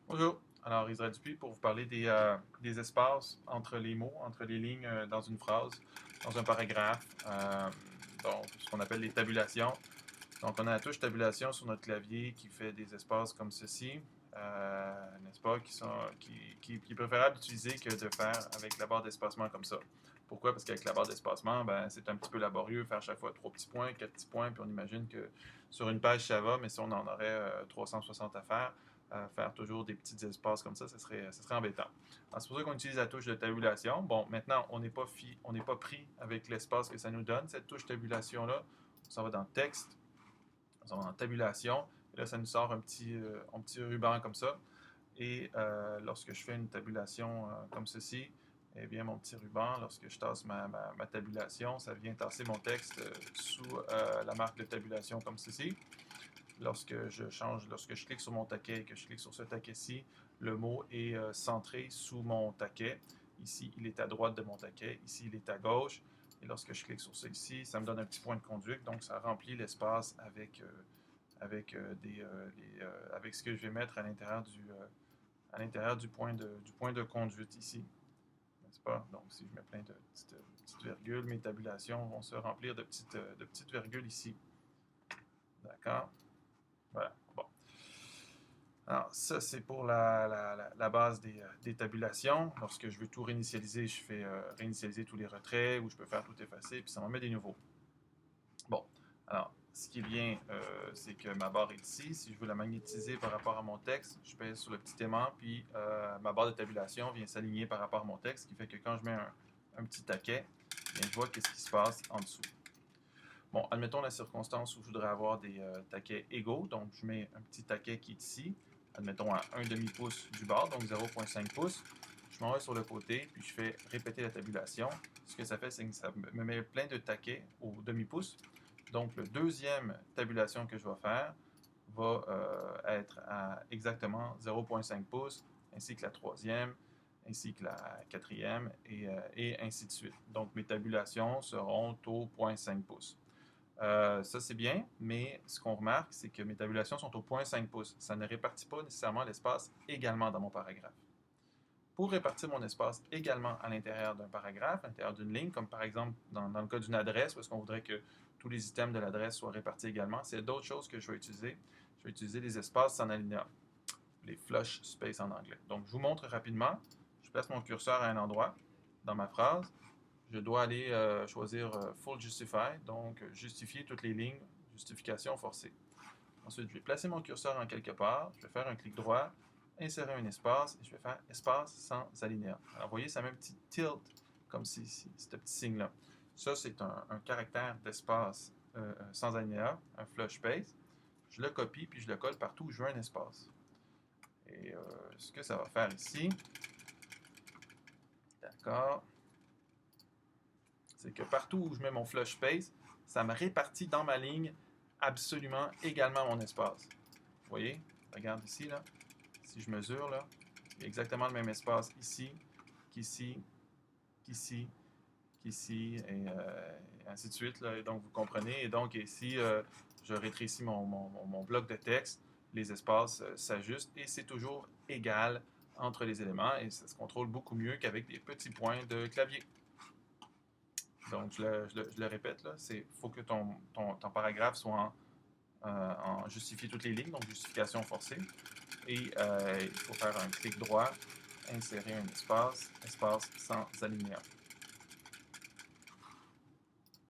Bonjour. Alors, Israël Dupuis pour vous parler des espaces entre les mots, entre les lignes dans une phrase, dans un paragraphe, donc ce qu'on appelle les tabulations. Donc, on a la touche tabulation sur notre clavier qui fait des espaces comme ceci, n'est-ce pas, qui est préférable d'utiliser que de faire avec la barre d'espacement comme ça. Pourquoi? Parce qu'avec la barre d'espacement, ben, c'est un petit peu laborieux, faire chaque fois 3 petits points, 4 petits points, puis on imagine que sur une page ça va, mais si on en aurait 360 à faire toujours des petits espaces comme ça serait embêtant. Alors, c'est pour ça qu'on utilise la touche de tabulation. Bon, maintenant, on n'est pas pris avec l'espace que ça nous donne, cette touche tabulation-là. On s'en va dans texte, on s'en va dans tabulation, et là, ça nous sort un petit ruban comme ça. Et lorsque je fais une tabulation comme ceci, eh bien, mon petit ruban, lorsque je tasse ma tabulation, ça vient tasser mon texte sous la marque de tabulation comme ceci. Lorsque je clique sur mon taquet et que je clique sur ce taquet-ci, le mot est centré sous mon taquet. Ici, il est à droite de mon taquet. Ici, il est à gauche. Et lorsque je clique sur ça ici, ça me donne un petit point de conduite. Donc, ça remplit l'espace avec ce que je vais mettre à l'intérieur du point de conduite ici. N'est-ce pas? Donc, si je mets plein de petites virgules, mes tabulations vont se remplir de petites virgules ici. D'accord? Voilà. Bon. Alors, ça, c'est pour la base des tabulations. Lorsque je veux tout réinitialiser, je fais réinitialiser tous les retraits ou je peux faire tout effacer, puis ça m'en met des nouveaux. Bon. Alors, ce qui est bien, c'est que ma barre est ici. Si je veux la magnétiser par rapport à mon texte, je pèse sur le petit aimant, puis ma barre de tabulation vient s'aligner par rapport à mon texte, ce qui fait que quand je mets un petit taquet, bien, je vois qu'est-ce qui se passe en dessous. Bon, admettons la circonstance où je voudrais avoir des taquets égaux. Donc, je mets un petit taquet qui est ici, admettons à 1 demi-pouce du bord, donc 0,5 pouces. Je m'en vais sur le côté, puis je fais répéter la tabulation. Ce que ça fait, c'est que ça me met plein de taquets au demi-pouce. Donc, le deuxième tabulation que je vais faire va être à exactement 0,5 pouces, ainsi que la troisième, ainsi que la quatrième, et ainsi de suite. Donc, mes tabulations seront au 0,5 pouces. Ça, c'est bien, mais ce qu'on remarque, c'est que mes tabulations sont au 0,5 pouces. Ça ne répartit pas nécessairement l'espace également dans mon paragraphe. Pour répartir mon espace également à l'intérieur d'un paragraphe, à l'intérieur d'une ligne, comme par exemple dans le cas d'une adresse, où est-ce qu'on voudrait que tous les items de l'adresse soient répartis également, c'est d'autres choses que je vais utiliser. Je vais utiliser les espaces sans alinéa, les flush space en anglais. Donc, je vous montre rapidement. Je place mon curseur à un endroit dans ma phrase. Je dois aller choisir Full Justify, donc justifier toutes les lignes, justification forcée. Ensuite, je vais placer mon curseur en quelque part, je vais faire un clic droit, insérer un espace, et je vais faire espace sans alinéa. Alors, vous voyez, ça met un petit tilt, comme ici, ce petit signe-là. Ça, c'est un caractère d'espace sans alinéa, un flush space. Je le copie, puis je le colle partout où je veux un espace. Et ce que ça va faire ici, d'accord, c'est que partout où je mets mon flush space, ça me répartit dans ma ligne absolument également mon espace. Vous voyez? Regarde ici, là. Si je mesure, là, il y a exactement le même espace ici, qu'ici, qu'ici, qu'ici, et ainsi de suite. Là. Et donc, vous comprenez. Et donc, ici, je rétrécis mon bloc de texte. Les espaces s'ajustent et c'est toujours égal entre les éléments et ça se contrôle beaucoup mieux qu'avec des petits points de clavier. Donc, je le répète, là, il faut que ton paragraphe soit en justifier toutes les lignes, donc justification forcée. Et il faut faire un clic droit, insérer un espace, espace sans alinéa.